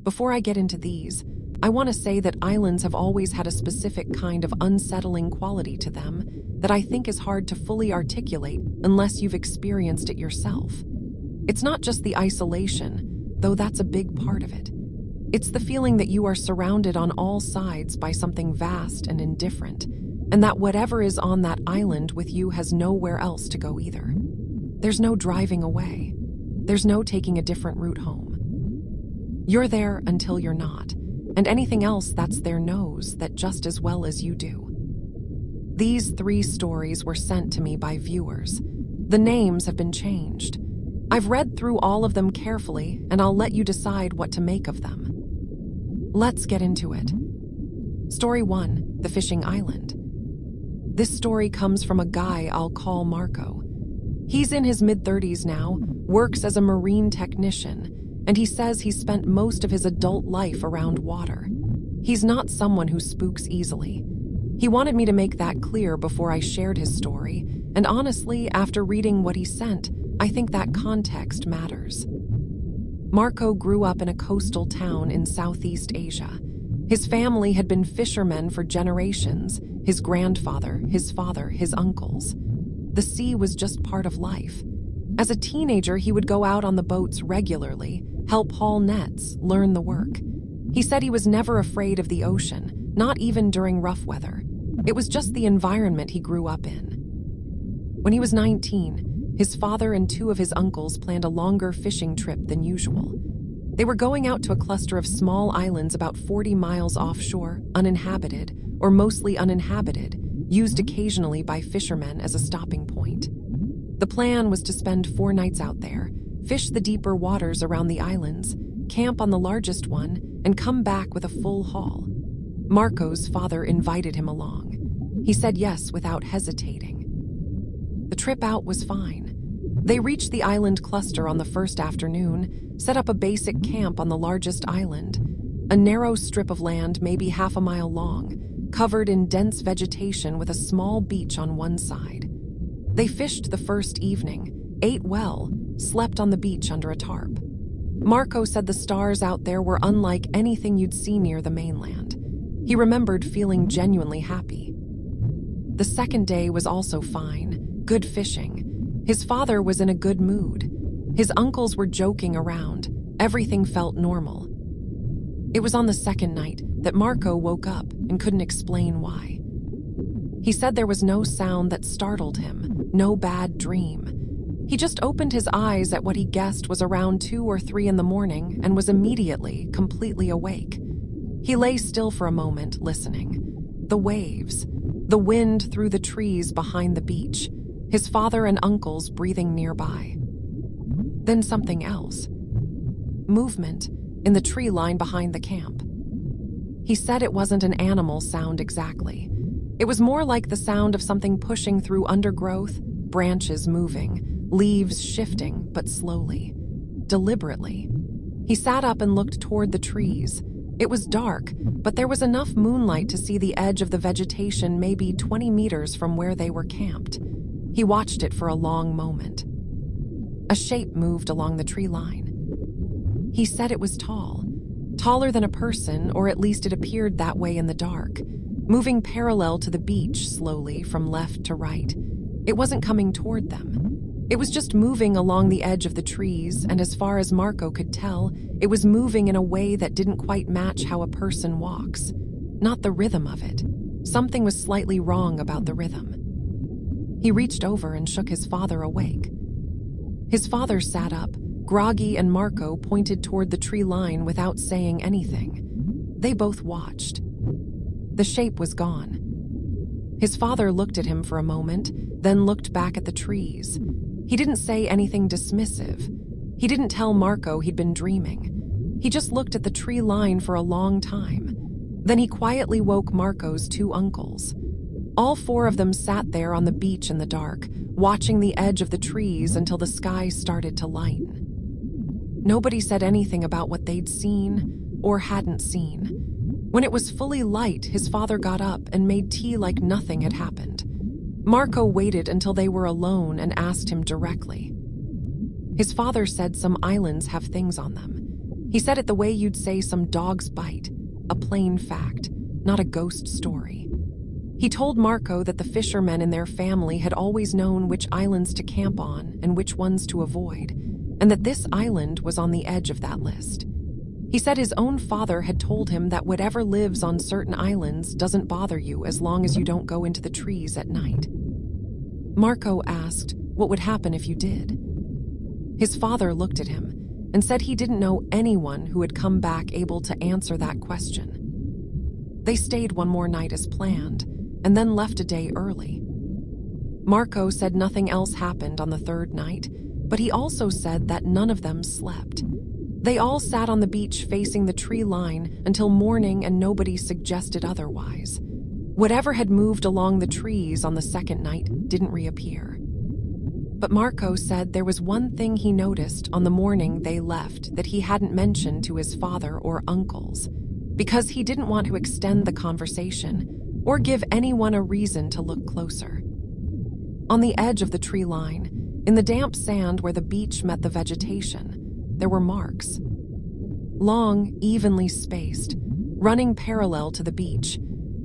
Before I get into these, I want to say that islands have always had a specific kind of unsettling quality to them that I think is hard to fully articulate unless you've experienced it yourself. It's not just the isolation, though that's a big part of it. It's the feeling that you are surrounded on all sides by something vast and indifferent, and that whatever is on that island with you has nowhere else to go either. There's no driving away. There's no taking a different route home. You're there until you're not, and anything else that's there knows that just as well as you do. These 3 stories were sent to me by viewers. The names have been changed. I've read through all of them carefully, and I'll let you decide what to make of them. Let's get into it. Story 1, The Fishing Island. This story comes from a guy I'll call Marco. He's in his mid-30s now, works as a marine technician, and he says he spent most of his adult life around water. He's not someone who spooks easily. He wanted me to make that clear before I shared his story, and honestly, after reading what he sent, I think that context matters. Marco grew up in a coastal town in Southeast Asia. His family had been fishermen for generations, his grandfather, his father, his uncles. The sea was just part of life. As a teenager, he would go out on the boats regularly, help haul nets, learn the work. He said he was never afraid of the ocean, not even during rough weather. It was just the environment he grew up in. When he was 19, his father and 2 of his uncles planned a longer fishing trip than usual. They were going out to a cluster of small islands about 40 miles offshore, uninhabited, or mostly uninhabited, used occasionally by fishermen as a stopping point. The plan was to spend 4 nights out there, fish the deeper waters around the islands, camp on the largest one, and come back with a full haul. Marco's father invited him along. He said yes without hesitating. The trip out was fine. They reached the island cluster on the first afternoon, set up a basic camp on the largest island, a narrow strip of land maybe half a mile long, covered in dense vegetation with a small beach on one side. They fished the first evening, ate well, slept on the beach under a tarp. Marco said the stars out there were unlike anything you'd see near the mainland. He remembered feeling genuinely happy. The second day was also fine, good fishing. His father was in a good mood. His uncles were joking around. Everything felt normal. It was on the second night that Marco woke up and couldn't explain why. He said there was no sound that startled him, no bad dream. He just opened his eyes at what he guessed was around 2 or 3 in the morning and was immediately completely awake. He lay still for a moment, listening. The waves, the wind through the trees behind the beach, his father and uncles breathing nearby. Then something else. Movement in the tree line behind the camp. He said it wasn't an animal sound exactly. It was more like the sound of something pushing through undergrowth, branches moving, leaves shifting, but slowly, deliberately. He sat up and looked toward the trees. It was dark, but there was enough moonlight to see the edge of the vegetation maybe 20 meters from where they were camped. He watched it for a long moment. A shape moved along the tree line. He said it was tall, taller than a person, or at least it appeared that way in the dark, moving parallel to the beach slowly from left to right. It wasn't coming toward them. It was just moving along the edge of the trees, and as far as Marco could tell, it was moving in a way that didn't quite match how a person walks. Not the rhythm of it. Something was slightly wrong about the rhythm. He reached over and shook his father awake. His father sat up, groggy, and Marco pointed toward the tree line without saying anything. They both watched. The shape was gone. His father looked at him for a moment, then looked back at the trees. He didn't say anything dismissive. He didn't tell Marco he'd been dreaming. He just looked at the tree line for a long time. Then he quietly woke Marco's 2 uncles. All 4 of them sat there on the beach in the dark, watching the edge of the trees until the sky started to lighten. Nobody said anything about what they'd seen or hadn't seen. When it was fully light, his father got up and made tea like nothing had happened. Marco waited until they were alone and asked him directly. His father said some islands have things on them. He said it the way you'd say some dog's bite, a plain fact, not a ghost story. He told Marco that the fishermen in their family had always known which islands to camp on and which ones to avoid, and that this island was on the edge of that list. He said his own father had told him that whatever lives on certain islands doesn't bother you as long as you don't go into the trees at night. Marco asked what would happen if you did. His father looked at him and said he didn't know anyone who had come back able to answer that question. They stayed one more night as planned, and then left a day early. Marco said nothing else happened on the third night, but he also said that none of them slept. They all sat on the beach facing the tree line until morning, and nobody suggested otherwise. Whatever had moved along the trees on the second night didn't reappear. But Marco said there was one thing he noticed on the morning they left that he hadn't mentioned to his father or uncles, because he didn't want to extend the conversation or give anyone a reason to look closer. On the edge of the tree line, in the damp sand where the beach met the vegetation, there were marks. Long, evenly spaced, running parallel to the beach.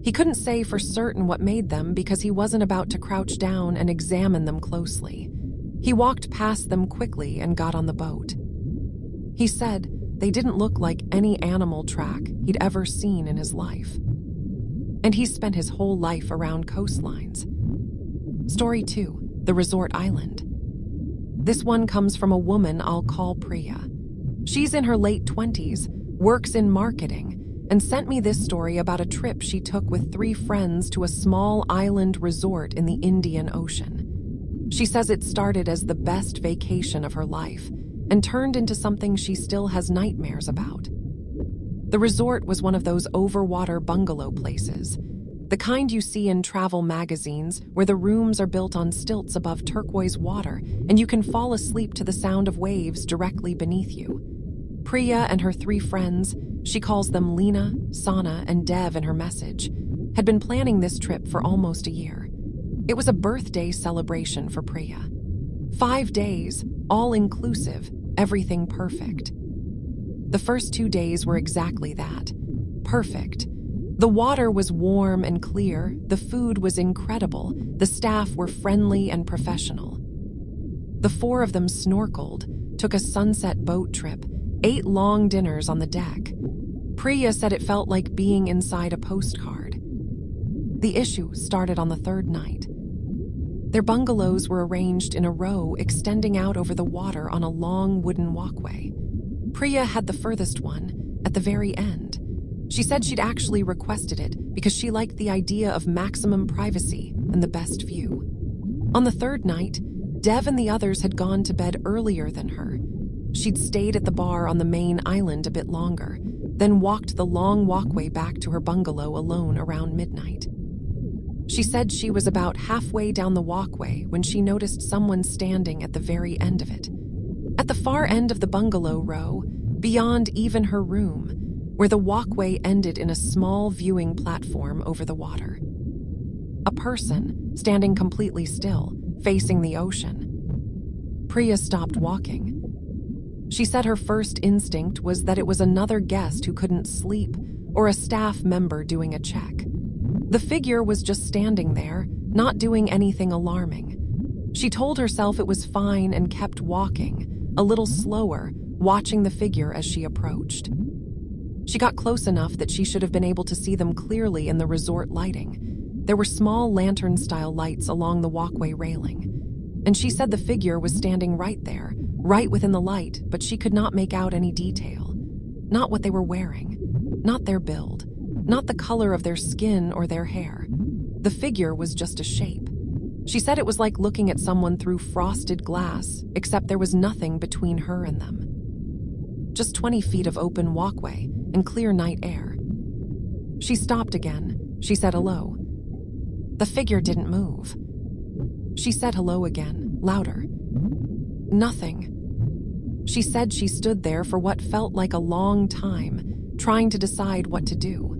He couldn't say for certain what made them because he wasn't about to crouch down and examine them closely. He walked past them quickly and got on the boat. He said they didn't look like any animal track he'd ever seen in his life. And he spent his whole life around coastlines. Story 2, the resort island. This one comes from a woman I'll call Priya. She's in her late 20s, works in marketing, and sent me this story about a trip she took with 3 friends to a small island resort in the Indian Ocean. She says it started as the best vacation of her life and turned into something she still has nightmares about. The resort was one of those overwater bungalow places, the kind you see in travel magazines where the rooms are built on stilts above turquoise water and you can fall asleep to the sound of waves directly beneath you. Priya and her 3 friends, she calls them Lena, Sana, and Dev in her message, had been planning this trip for almost a year. It was a birthday celebration for Priya. 5 days, all inclusive, everything perfect. The first 2 days were exactly that. Perfect. The water was warm and clear, the food was incredible, the staff were friendly and professional. The 4 of them snorkeled, took a sunset boat trip, ate long dinners on the deck. Priya said it felt like being inside a postcard. The issue started on the 3rd night. Their bungalows were arranged in a row extending out over the water on a long wooden walkway. Priya had the furthest one, at the very end. She said she'd actually requested it because she liked the idea of maximum privacy and the best view. On the 3rd night, Dev and the others had gone to bed earlier than her. She'd stayed at the bar on the main island a bit longer, then walked the long walkway back to her bungalow alone around midnight. She said she was about halfway down the walkway when she noticed someone standing at the very end of it. At the far end of the bungalow row, beyond even her room, where the walkway ended in a small viewing platform over the water. A person, standing completely still, facing the ocean. Priya stopped walking. She said her first instinct was that it was another guest who couldn't sleep or a staff member doing a check. The figure was just standing there, not doing anything alarming. She told herself it was fine and kept walking, a little slower, watching the figure as she approached. She got close enough that she should have been able to see them clearly in the resort lighting. There were small lantern-style lights along the walkway railing, and she said the figure was standing right there, right within the light, but she could not make out any detail. Not what they were wearing, not their build, not the color of their skin or their hair. The figure was just a shape. She said it was like looking at someone through frosted glass, except there was nothing between her and them. Just 20 feet of open walkway and clear night air. She stopped again. She said hello. The figure didn't move. She said hello again, louder. Nothing. She said she stood there for what felt like a long time, trying to decide what to do.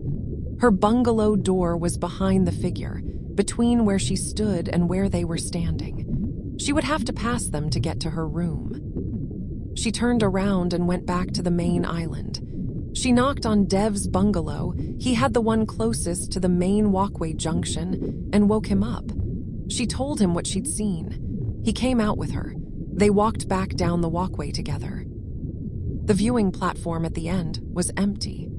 Her bungalow door was behind the figure, between where she stood and where they were standing. She would have to pass them to get to her room. She turned around and went back to the main island. She knocked on Dev's bungalow. He had the one closest to the main walkway junction, and woke him up. She told him what she'd seen. He came out with her. They walked back down the walkway together. The viewing platform at the end was empty.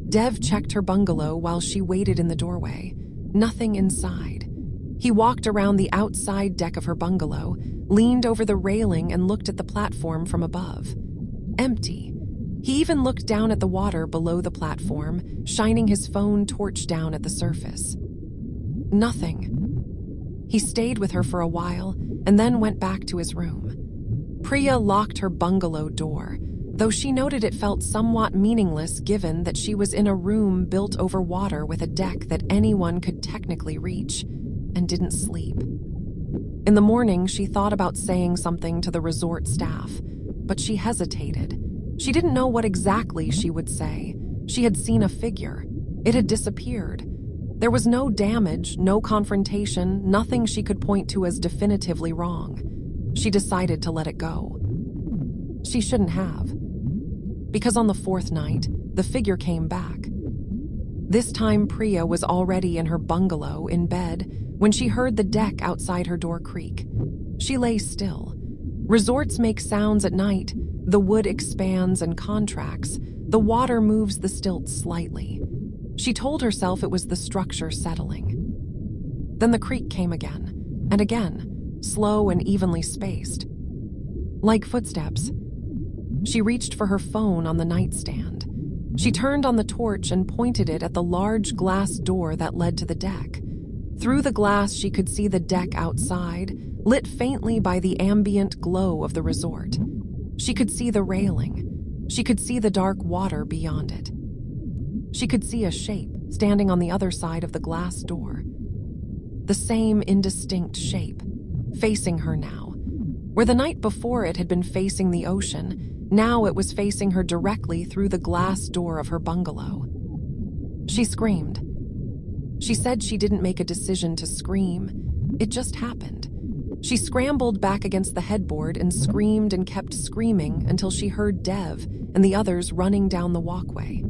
Dev checked her bungalow while she waited in the doorway. Nothing inside. He walked around the outside deck of her bungalow, leaned over the railing and looked at the platform from above. Empty. He even looked down at the water below the platform, shining his phone torch down at the surface. Nothing. He stayed with her for a while and then went back to his room. Priya locked her bungalow door, though she noted it felt somewhat meaningless given that she was in a room built over water with a deck that anyone could technically reach, and didn't sleep. In the morning, she thought about saying something to the resort staff, but she hesitated. She didn't know what exactly she would say. She had seen a figure. It had disappeared. There was no damage, no confrontation, nothing she could point to as definitively wrong. She decided to let it go. She shouldn't have. Because on the fourth night, the figure came back. This time, Priya was already in her bungalow, in bed, when she heard the deck outside her door creak. She lay still. Resorts make sounds at night. The wood expands and contracts. The water moves the stilts slightly. She told herself it was the structure settling. Then the creak came again, and again, slow and evenly spaced. Like footsteps. She reached for her phone on the nightstand. She turned on the torch and pointed it at the large glass door that led to the deck. Through the glass, she could see the deck outside, lit faintly by the ambient glow of the resort. She could see the railing. She could see the dark water beyond it. She could see a shape standing on the other side of the glass door. The same indistinct shape, facing her now. Where the night before it had been facing the ocean, now it was facing her directly through the glass door of her bungalow. She screamed. She said she didn't make a decision to scream. It just happened. She scrambled back against the headboard and screamed and kept screaming until she heard Dev and the others running down the walkway.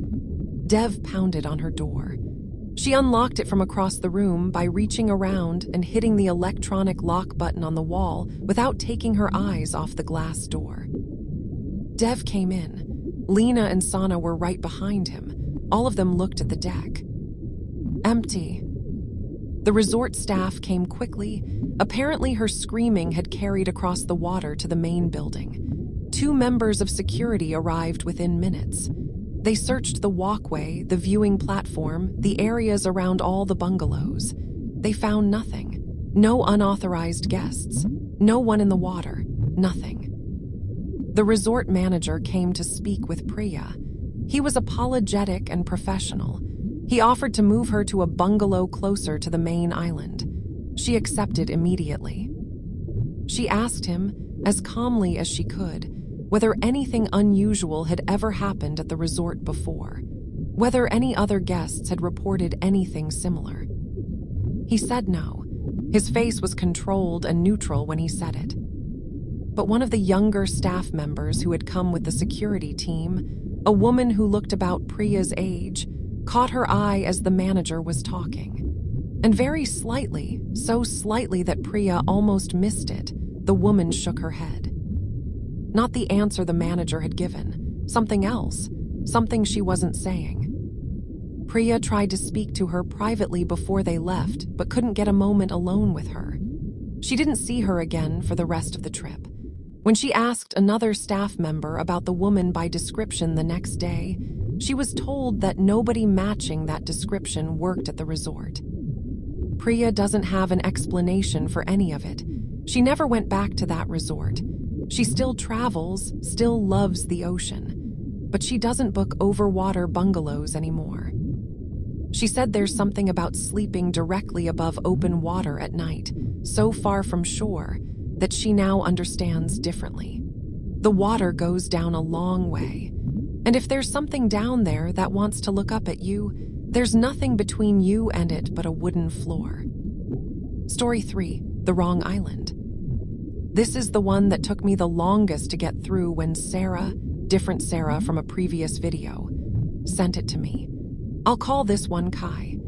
Dev pounded on her door. She unlocked it from across the room by reaching around and hitting the electronic lock button on the wall without taking her eyes off the glass door. Dev came in. Lena and Sana were right behind him. All of them looked at the deck. Empty. The resort staff came quickly. Apparently her screaming had carried across the water to the main building. 2 members of security arrived within minutes. They searched the walkway, the viewing platform, the areas around all the bungalows. They found nothing. No unauthorized guests. No one in the water. Nothing. The resort manager came to speak with Priya. He was apologetic and professional. He offered to move her to a bungalow closer to the main island. She accepted immediately. She asked him, as calmly as she could, whether anything unusual had ever happened at the resort before, whether any other guests had reported anything similar. He said no. His face was controlled and neutral when he said it. But one of the younger staff members who had come with the security team, a woman who looked about Priya's age, caught her eye as the manager was talking. And very slightly, so slightly that Priya almost missed it, the woman shook her head. Not the answer the manager had given, something else, something she wasn't saying. Priya tried to speak to her privately before they left, but couldn't get a moment alone with her. She didn't see her again for the rest of the trip. When she asked another staff member about the woman by description the next day, she was told that nobody matching that description worked at the resort. Priya doesn't have an explanation for any of it. She never went back to that resort. She still travels, still loves the ocean, but she doesn't book overwater bungalows anymore. She said there's something about sleeping directly above open water at night, so far from shore, that she now understands differently. The water goes down a long way, and if there's something down there that wants to look up at you, there's nothing between you and it but a wooden floor. Story 3, The Wrong Island. This is the one that took me the longest to get through when Sarah, different Sarah from a previous video, sent it to me. I'll call this one Kai.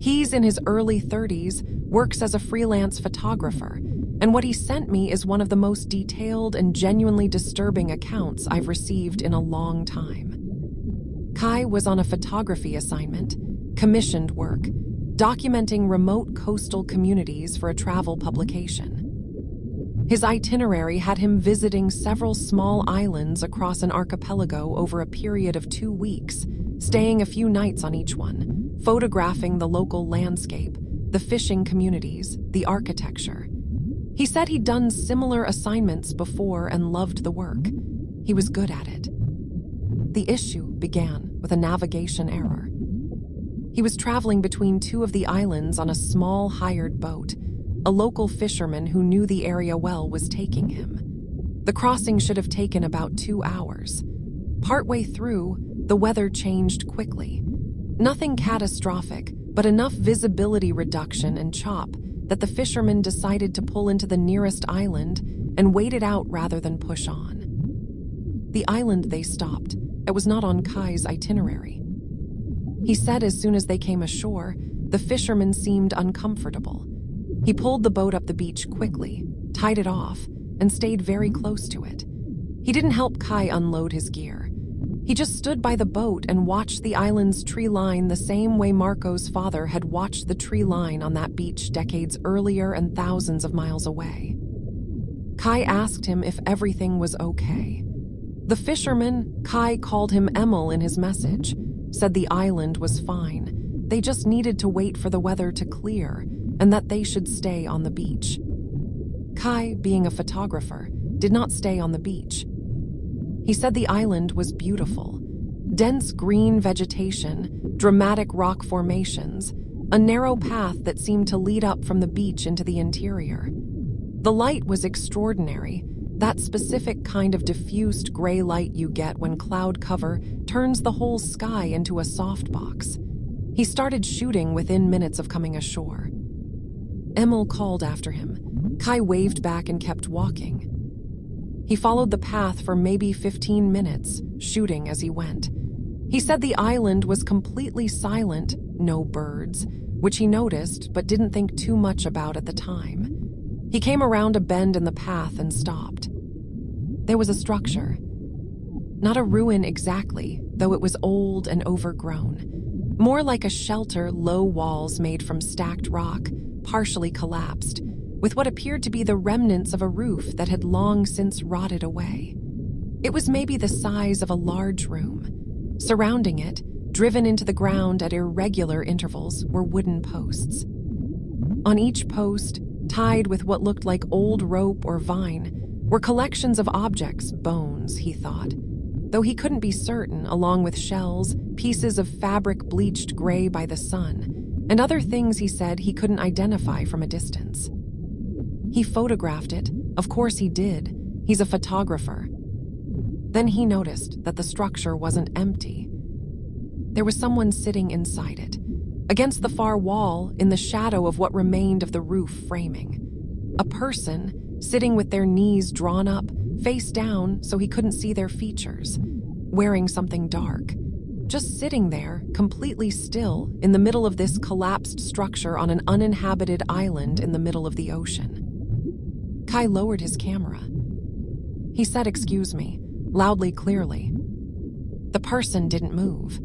He's in his early 30s, works as a freelance photographer, and what he sent me is one of the most detailed and genuinely disturbing accounts I've received in a long time. Kai was on a photography assignment, commissioned work, documenting remote coastal communities for a travel publication. His itinerary had him visiting several small islands across an archipelago over a period of 2 weeks, staying a few nights on each one, photographing the local landscape, the fishing communities, the architecture. He said he'd done similar assignments before and loved the work. He was good at it. The issue began with a navigation error. He was traveling between 2 of the islands on a small hired boat. A local fisherman who knew the area well was taking him. The crossing should have taken about 2 hours. Partway through, the weather changed quickly. Nothing catastrophic, but enough visibility reduction and chop that the fisherman decided to pull into the nearest island and wait it out rather than push on. The island they stopped, it was not on Kai's itinerary. He said as soon as they came ashore, the fisherman seemed uncomfortable. He pulled the boat up the beach quickly, tied it off, and stayed very close to it. He didn't help Kai unload his gear. He just stood by the boat and watched the island's tree line the same way Marco's father had watched the tree line on that beach decades earlier and thousands of miles away. Kai asked him if everything was okay. The fisherman, Kai called him Emil in his message, said the island was fine. They just needed to wait for the weather to clear and that they should stay on the beach. Kai, being a photographer, did not stay on the beach. He said the island was beautiful. Dense green vegetation, dramatic rock formations, a narrow path that seemed to lead up from the beach into the interior. The light was extraordinary, that specific kind of diffused gray light you get when cloud cover turns the whole sky into a softbox. He started shooting within minutes of coming ashore. Emil called after him. Kai waved back and kept walking. He followed the path for maybe 15 minutes, shooting as he went. He said the island was completely silent, no birds, which he noticed but didn't think too much about at the time. He came around a bend in the path and stopped. There was a structure. Not a ruin exactly, though it was old and overgrown. More like a shelter, low walls made from stacked rock, partially collapsed, with what appeared to be the remnants of a roof that had long since rotted away. It was maybe the size of a large room. Surrounding it, driven into the ground at irregular intervals, were wooden posts. On each post, tied with what looked like old rope or vine, were collections of objects, bones, he thought, though he couldn't be certain, along with shells, pieces of fabric bleached gray by the sun, and other things he said he couldn't identify from a distance. He photographed it. Of course he did. He's a photographer. Then he noticed that the structure wasn't empty. There was someone sitting inside it, against the far wall, in the shadow of what remained of the roof framing. A person, sitting with their knees drawn up, face down so he couldn't see their features, wearing something dark. Just sitting there, completely still, in the middle of this collapsed structure on an uninhabited island in the middle of the ocean. Kai lowered his camera. He said, "Excuse me," loudly, clearly. The person didn't move.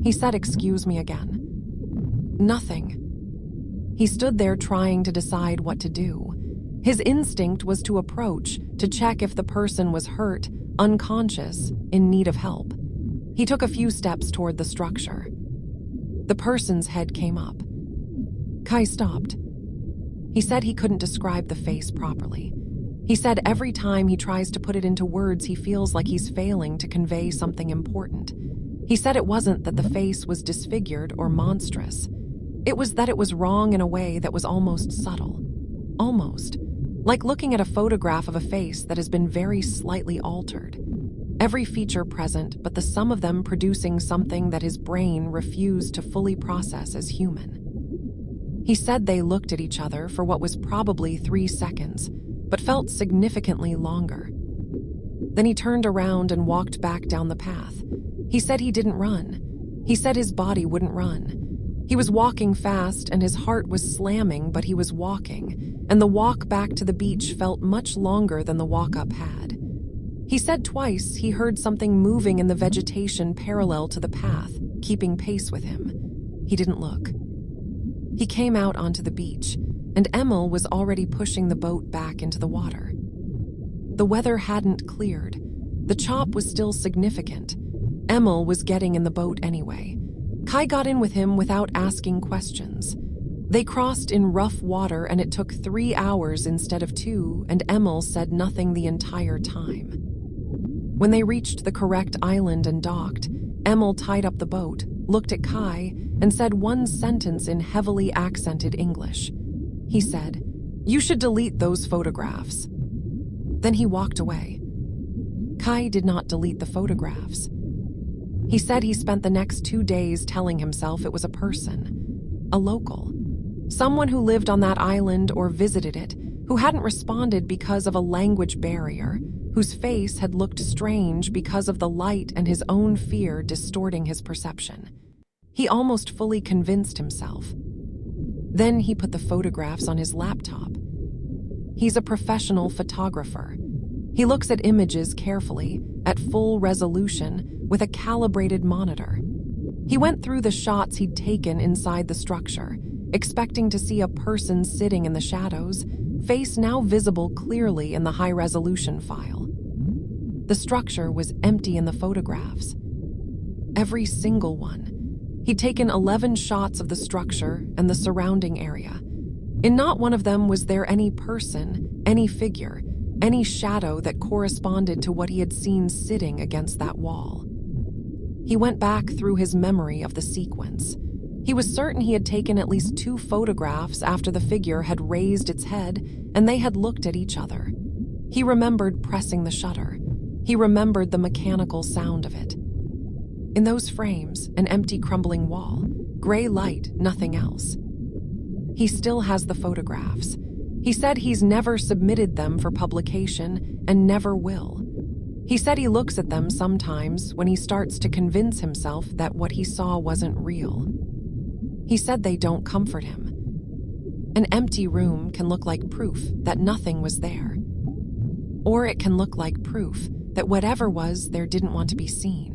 He said, "Excuse me," again. Nothing. He stood there trying to decide what to do. His instinct was to approach, to check if the person was hurt, unconscious, in need of help. He took a few steps toward the structure. The person's head came up. Kai stopped. He said he couldn't describe the face properly. He said every time he tries to put it into words, he feels like he's failing to convey something important. He said it wasn't that the face was disfigured or monstrous. It was that it was wrong in a way that was almost subtle. Almost. Like looking at a photograph of a face that has been very slightly altered. Every feature present, but the sum of them producing something that his brain refused to fully process as human. He said they looked at each other for what was probably 3 seconds, but felt significantly longer. Then he turned around and walked back down the path. He said he didn't run. He said his body wouldn't run. He was walking fast and his heart was slamming, but he was walking, and the walk back to the beach felt much longer than the walk up had. He said twice he heard something moving in the vegetation parallel to the path, keeping pace with him. He didn't look. He came out onto the beach, and Emil was already pushing the boat back into the water. The weather hadn't cleared. The chop was still significant. Emil was getting in the boat anyway. Kai got in with him without asking questions. They crossed in rough water and it took 3 hours instead of 2, and Emil said nothing the entire time. When they reached the correct island and docked, Emil tied up the boat, looked at Kai, and said one sentence in heavily accented English. He said, "You should delete those photographs." Then he walked away. Kai did not delete the photographs. He said he spent the next 2 days telling himself it was a person, a local, someone who lived on that island or visited it, who hadn't responded because of a language barrier, whose face had looked strange because of the light and his own fear distorting his perception. He almost fully convinced himself. Then he put the photographs on his laptop. He's a professional photographer. He looks at images carefully, at full resolution, with a calibrated monitor. He went through the shots he'd taken inside the structure, expecting to see a person sitting in the shadows, face now visible clearly in the high-resolution file. The structure was empty in the photographs. Every single one. He'd taken 11 shots of the structure and the surrounding area. In not one of them was there any person, any figure, any shadow that corresponded to what he had seen sitting against that wall. He went back through his memory of the sequence. He was certain he had taken at least 2 photographs after the figure had raised its head and they had looked at each other. He remembered pressing the shutter. He remembered the mechanical sound of it. In those frames, an empty crumbling wall, gray light, nothing else. He still has the photographs. He said he's never submitted them for publication and never will. He said he looks at them sometimes when he starts to convince himself that what he saw wasn't real. He said they don't comfort him. An empty room can look like proof that nothing was there. Or it can look like proof that whatever was there didn't want to be seen.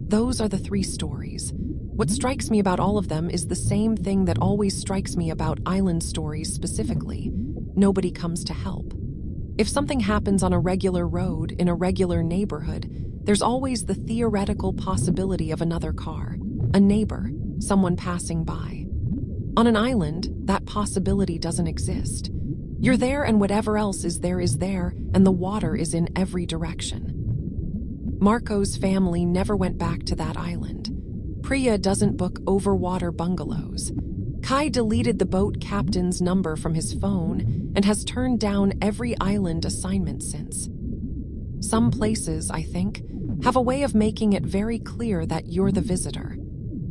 Those are the 3 stories. What strikes me about all of them is the same thing that always strikes me about island stories specifically. Nobody comes to help. If something happens on a regular road in a regular neighborhood, there's always the theoretical possibility of another car, a neighbor, someone passing by. On an island, that possibility doesn't exist. You're there and whatever else is there, and the water is in every direction. Marco's family never went back to that island. Priya doesn't book overwater bungalows. Kai deleted the boat captain's number from his phone and has turned down every island assignment since. Some places, I think, have a way of making it very clear that you're the visitor,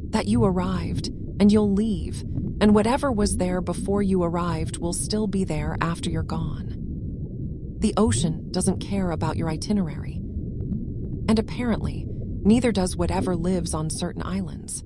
that you arrived and you'll leave, and whatever was there before you arrived will still be there after you're gone. The ocean doesn't care about your itinerary. And apparently, neither does whatever lives on certain islands.